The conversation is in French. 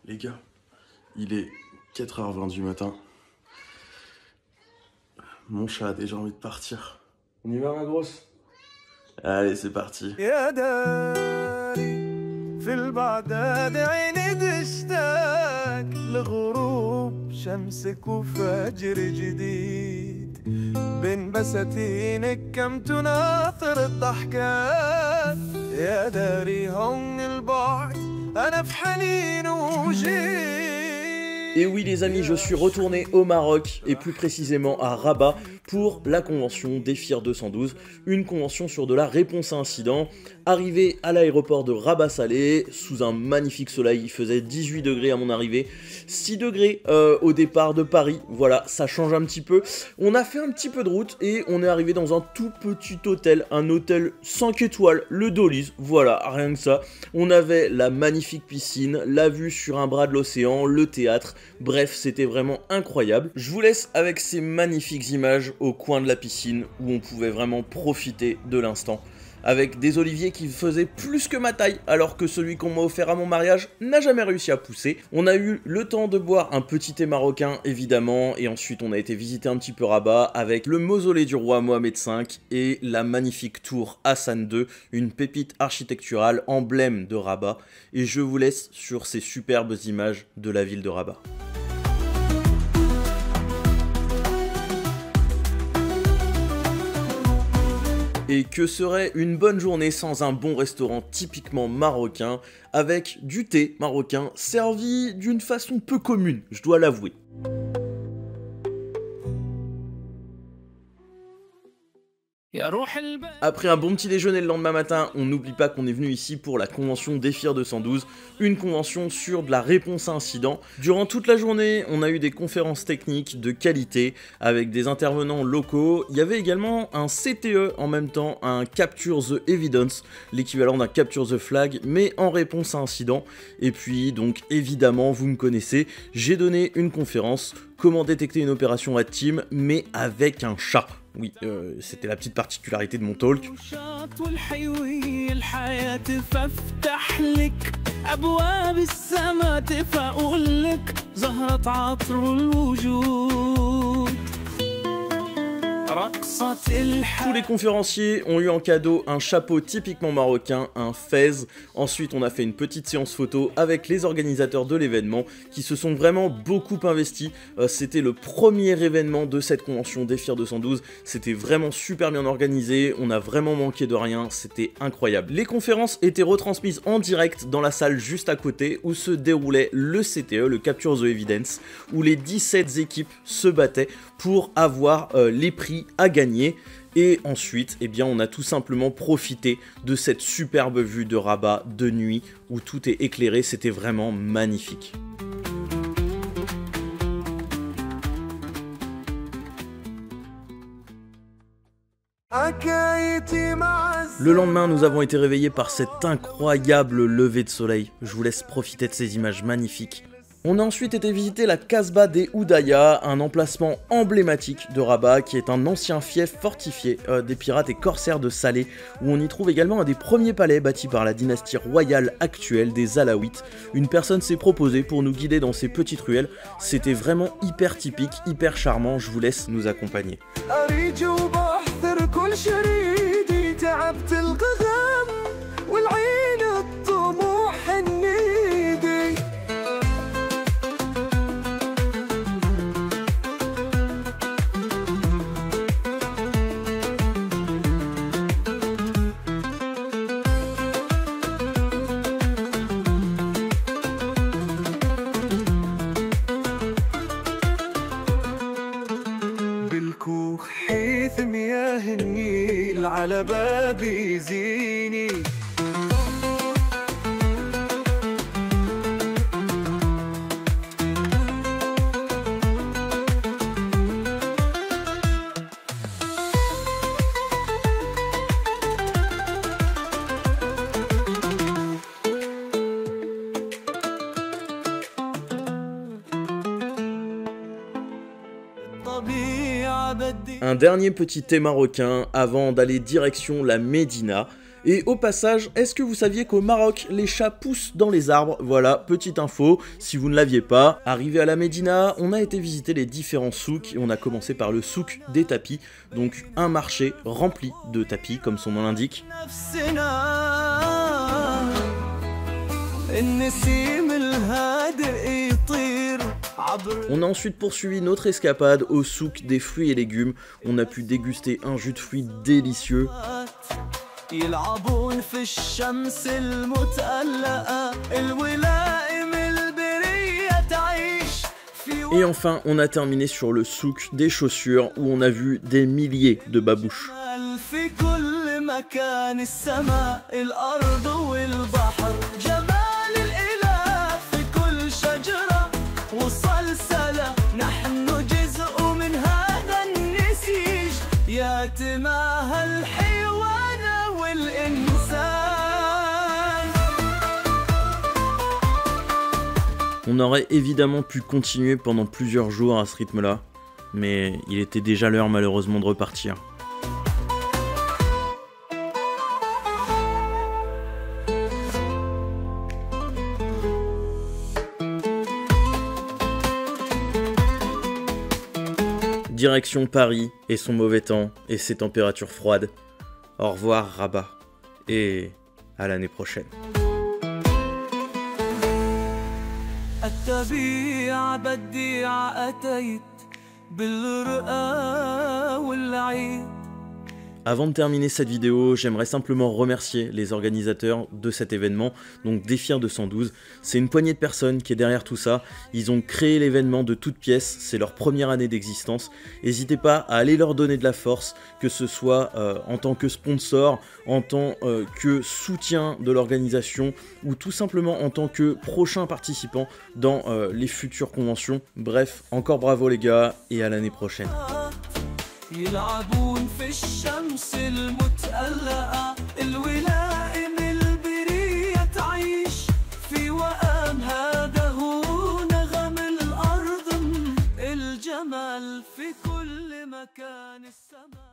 Les gars, il est 4h20 du matin. Mon chat a déjà envie de partir. On y va, ma grosse? Allez, c'est parti. بين بساتينك كم تناثر الضحكات يا داري هون البعد أنا في حنين وجيت. Et oui les amis, je suis retourné au Maroc et plus précisément à Rabat pour la convention DEFIR 212, une convention sur de la réponse à incident. Arrivé à l'aéroport de Rabat-Salé, sous un magnifique soleil, il faisait 18 degrés à mon arrivée, 6 degrés au départ de Paris, voilà, ça change un petit peu. On a fait un petit peu de route et on est arrivé dans un tout petit hôtel, un hôtel 5 étoiles, le Dolly's, voilà, rien que ça. On avait la magnifique piscine, la vue sur un bras de l'océan, le théâtre, bref, c'était vraiment incroyable. Je vous laisse avec ces magnifiques images au coin de la piscine où on pouvait vraiment profiter de l'instant. Avec des oliviers qui faisaient plus que ma taille, alors que celui qu'on m'a offert à mon mariage n'a jamais réussi à pousser. On a eu le temps de boire un petit thé marocain, évidemment, et ensuite on a été visiter un petit peu Rabat avec le mausolée du roi Mohamed V et la magnifique tour Hassan II, une pépite architecturale, emblème de Rabat, et je vous laisse sur ces superbes images de la ville de Rabat. Et que serait une bonne journée sans un bon restaurant typiquement marocain, avec du thé marocain servi d'une façon peu commune, je dois l'avouer. Après un bon petit déjeuner le lendemain matin, on n'oublie pas qu'on est venu ici pour la convention DEFIR 212, une convention sur de la réponse à incident. Durant toute la journée, on a eu des conférences techniques de qualité avec des intervenants locaux. Il y avait également un CTE en même temps, un Capture the Evidence, l'équivalent d'un Capture the Flag, mais en réponse à incident. Et puis donc évidemment, vous me connaissez, j'ai donné une conférence, comment détecter une opération à team, mais avec un chat. Oui, c'était la petite particularité de mon talk. Tous les conférenciers ont eu en cadeau un chapeau typiquement marocain, un fez. Ensuite, on a fait une petite séance photo avec les organisateurs de l'événement qui se sont vraiment beaucoup investis. C'était le premier événement de cette convention DEFIR 212. C'était vraiment super bien organisé, on a vraiment manqué de rien, c'était incroyable. Les conférences étaient retransmises en direct dans la salle juste à côté où se déroulait le CTE, le Capture the Evidence, où les 17 équipes se battaient pour avoir les prix à gagner. Et ensuite, eh bien, on a tout simplement profité de cette superbe vue de Rabat de nuit où tout est éclairé, c'était vraiment magnifique. Le lendemain, nous avons été réveillés par cet incroyable lever de soleil. Je vous laisse profiter de ces images magnifiques. On a ensuite été visiter la Kasbah des Oudaya, un emplacement emblématique de Rabat qui est un ancien fief fortifié des pirates et corsaires de Salé, où on y trouve également un des premiers palais bâtis par la dynastie royale actuelle des Alaouites. Une personne s'est proposée pour nous guider dans ces petites ruelles, c'était vraiment hyper typique, hyper charmant, je vous laisse nous accompagner. حيث مياه النيل على بابي زيني. Un dernier petit thé marocain avant d'aller direction la Médina. Et au passage, est-ce que vous saviez qu'au Maroc, les chats poussent dans les arbres? Voilà, petite info, si vous ne l'aviez pas. Arrivé à la Médina, on a été visiter les différents souks et on a commencé par le souk des tapis, donc un marché rempli de tapis, comme son nom l'indique. On a ensuite poursuivi notre escapade au souk des fruits et légumes. On a pu déguster un jus de fruits délicieux. Et enfin, on a terminé sur le souk des chaussures où on a vu des milliers de babouches. On aurait évidemment pu continuer pendant plusieurs jours à ce rythme-là, mais il était déjà l'heure malheureusement de repartir. Direction Paris et son mauvais temps et ses températures froides. Au revoir Rabat et à l'année prochaine. الطبيعة بديعة أتيت بالرؤى والعيد. Avant de terminer cette vidéo, j'aimerais simplement remercier les organisateurs de cet événement, donc Défir 212. C'est une poignée de personnes qui est derrière tout ça. Ils ont créé l'événement de toutes pièces, c'est leur première année d'existence. N'hésitez pas à aller leur donner de la force, que ce soit en tant que sponsor, en tant que soutien de l'organisation, ou tout simplement en tant que prochain participant dans les futures conventions. Bref, encore bravo les gars, et à l'année prochaine. يلعبون في الشمس المتألقة الولائم البرية تعيش في وئام هذا هو نغم الأرض الجمال في كل مكان السماء.